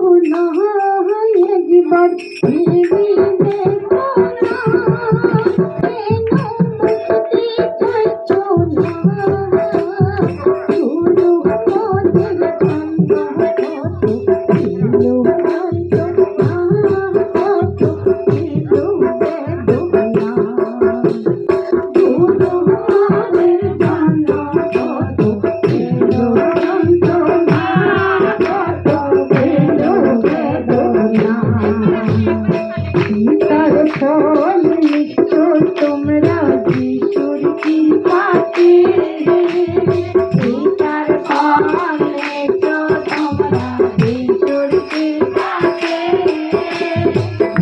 না একবার ভেবে দেখো না কেন বুঝতে চাইছো না শুধু মোদের জন্য কত ছিল যন্ত্রণা কত ছিল বেদনা শুধু মোদের জন্য কত ছিল যন্ত্রণা কত ছিল বেদনা সীতার ফল নিশ্চয় তোমরা যিশুর কৃপাতে সীতার ফল নিশ্চয় তোমরা যিশুর কৃপাতে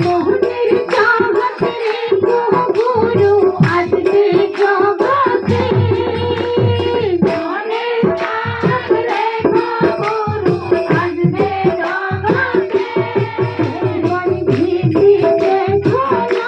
মোহনের চাহতে রেখো গুরু আসবে জগতে মোহনের চাহতে রেখো গুরু আসবে জগতে একবার ভেবে দেখো না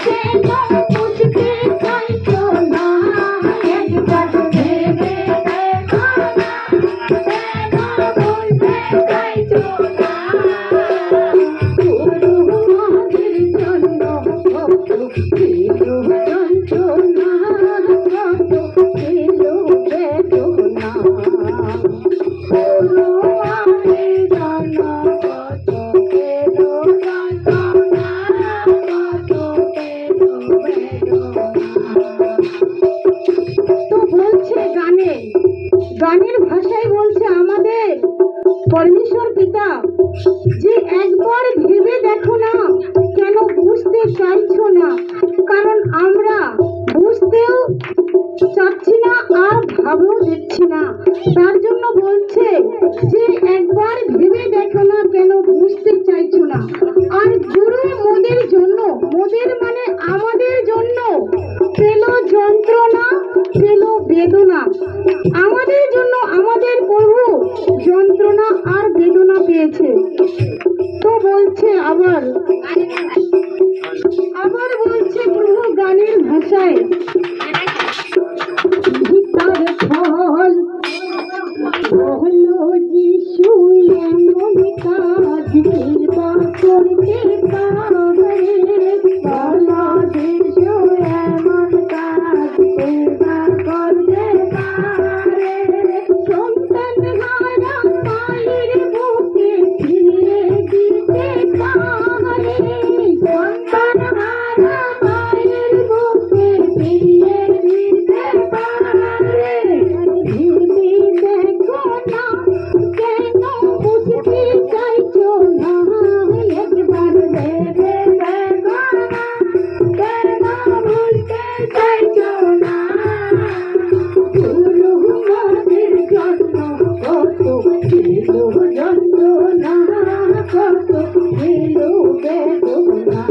কেন বুঝতে চাইছো না একবার ভেবে দেখো না কেন বুঝতে চাইছো না গুরু মোদের জন্য কত ছিল যন্ত্রণা কত ছিল বেদনা গুরু মোদের জন্য কত ছিল যন্ত্রণা কত ছিল বেদনা তো বলছে গানের ভাষায় বলছে আমাদের পরমেশ্বর পিতা যে একবার ভেবে দেখো না কেন বুঝতে চাইছো না কারণ আমরা বুঝতেও চাচ্ছি না আর ভাবেও দেখছি না তার জন্য বলছে যে একবার ভেবে দেখো না কেন বুঝতে চাইছো না আর গুরু মোদের জন্য মোদের মানে আমাদের জন্য পেল যন্ত্রণা পেল বেদনা আমাদের জন্য আমাদের প্রভু যন্ত্রণা আর বেদনা পেয়েছে তো বলছে আবার বলছে প্রভু গানের ভাষায় গীতার ফল হলো যিশু এমন কাজ কিবা করতে পারে বলো যিশু এমন কাজ কিবা করতে পারে সন্তান হারা মায়ের বুকে ফিরিয়ে দিতে পারে সন্তান হারা মায়ের বুকে ফিরিয়ে দিতে পারে ভেবে দেখো না কেন বুঝতে চাইছো না একবার ভেবে দেখো না কেন বুঝতে চাইছো না গুরু মোদের জন্য কত ছিল যন্ত্রণা কত ছিল বেদনা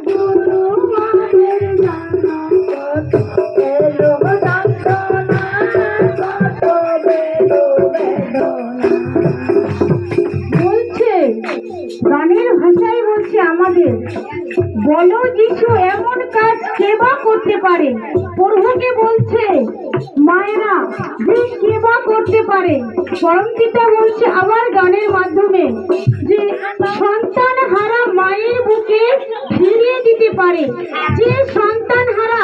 গুরু মোদের জন্য কত ছিল যন্ত্রণা কত বেদনা বলছে গানের ভাষায় বলছে আমাদের বলো যিশু এমন কাজ কে বা করতে পারে প্রভুকে বলছে মায়েরা যে কে বা করতে পারে পরম পিতা বলছে আবার গানের মাধ্যমে যে সন্তান হারা মায়ের বুকে ফিরিয়ে দিতে পারে যে সন্তান হারা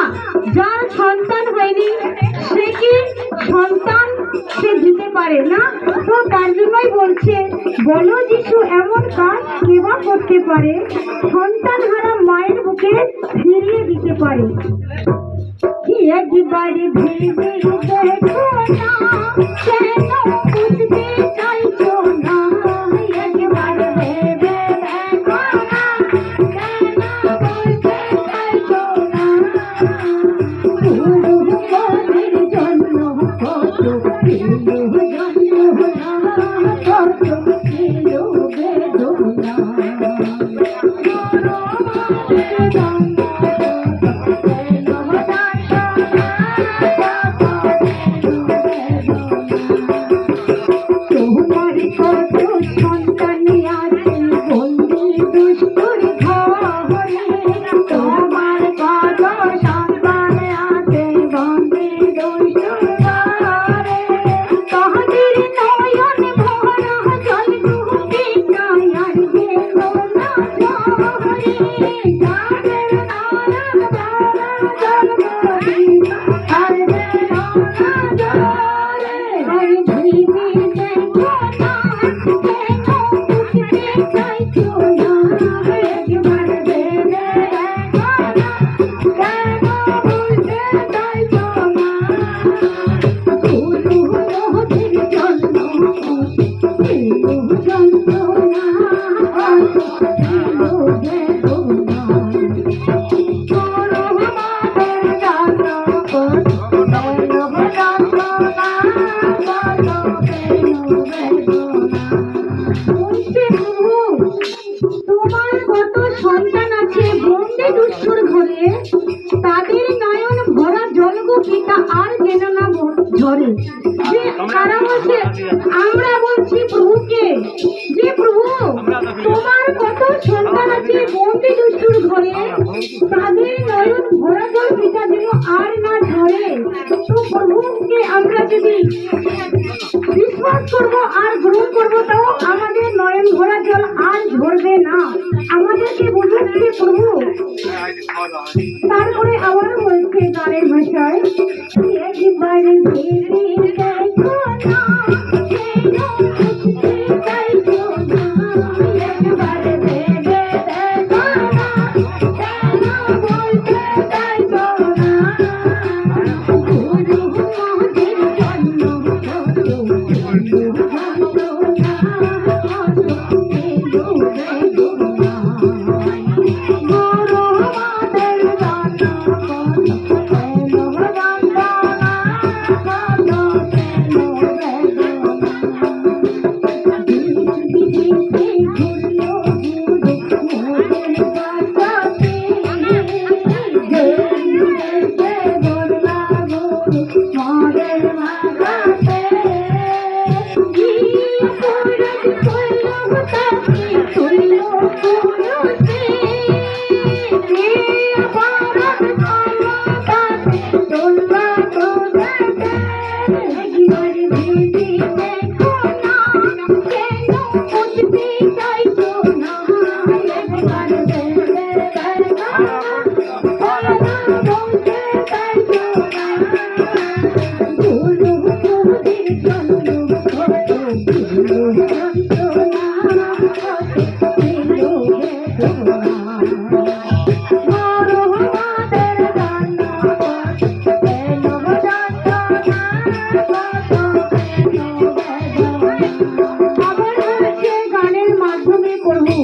যার সন্তান হয়নি সে কি সন্তান সে দিতে পারে না তো তার জন্যই বলছে বলো যিশু এমন কাজ কে বা করতে পারে সন্তান হারা মায়ের বুকে ফিরিয়ে দিতে পারে একবারে ভেবে দেখো না কেন বুঝতে চাইছো না একবার ভেবে দেখো না কেন বুঝতে চাইছো না গুরু মোদের জন্য কত ছিল যন্ত্রণা কত ছিল বেদনা গুরু মোদের জন্য তোমার কত সন্তান আছে বন্দি দুষ্টুর ঘরে তোমার কত সন্তান আছে বন্দি দুষ্টুর ঘরে তাদের নয়ন ভরা জল বলছে প্রভু তোমার কত সন্তান আছে বন্দি দুষ্টুর ঘরে, তাদের নয়ন ভরা জল গো পিতা আর যেন না ঝরে। যে তারা বলছে, আমরা বলছি প্রভুকে যে প্রভু তোমার কত সন্তান আছে বন্দি দুষ্টুর ঘরে, তাদের নয়ন ভরা জল পিতা যেন আর না ঝরে। তো প্রভুকে আমরা যদি বিশ্বাস করবো আর গ্রহণ করবো তাও আমাদের নয়ন ভরা জল আর ঝরবে না। আমাদেরকে বোঝাচ্ছে প্রভু। তারপরে আবার বলছে গানের ভাষায়, একবারে ভেবে দেখো না, কেন বুঝতে চাইছো না, একবারে ভেবে দেখো না, কেন বলতে চাইছো না, গুরু মোদের জন্য কত যন্ত্রণা, কত পেলো রে গোরা। গুরু মোদের জন্য কত পেলো যন্ত্রণা, কত পেলো রে গোরা। বিদেশে ঘুরলো গুরু মোদের বাঁচাতে, দেশে বললা গুরু মোদের ভাগাতে। কি অপরাধ করলো তাকে তুললো পুরুষে, কি অপরাধ করলো তাকে তুললো পুরুষে। একবার ভেবে দেখো না, কেন বুঝতে চাইছো না, একবার ভেবে দেখো না, কেন বলতে চাইছো না, গুরু মোদের জন্য কত পেলো যন্ত্রণা, কত পেলো বেদনা। গুরু মোদের জন্য কত পেলো যন্ত্রণা, কত পেলো বেদনা। আবার বলছে গানের মাধ্যমে প্রভু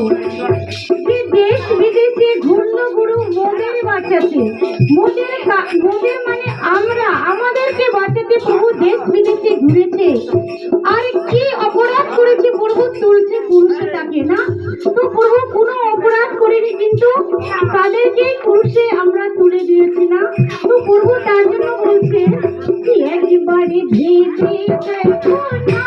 যে দেশ বিদেশে ঘুরলো গুরু মোদের বাঁচাতে। মোদের মানে আমরা, আমাদেরকে বাঁচাতে প্রভু দেশ বিদেশে ঘুরেছে। আর কি অপরাধ করেছে প্রভু তুলছে পুরুষে তাকে না? তো প্রভু কোনো অপরাধ করেনি, কিন্তু তাদেরকে পুরুষে আমরা তুলে দিয়েছি না? তো প্রভু তার জন্য বলছে একবারে ভেবে দেখো না,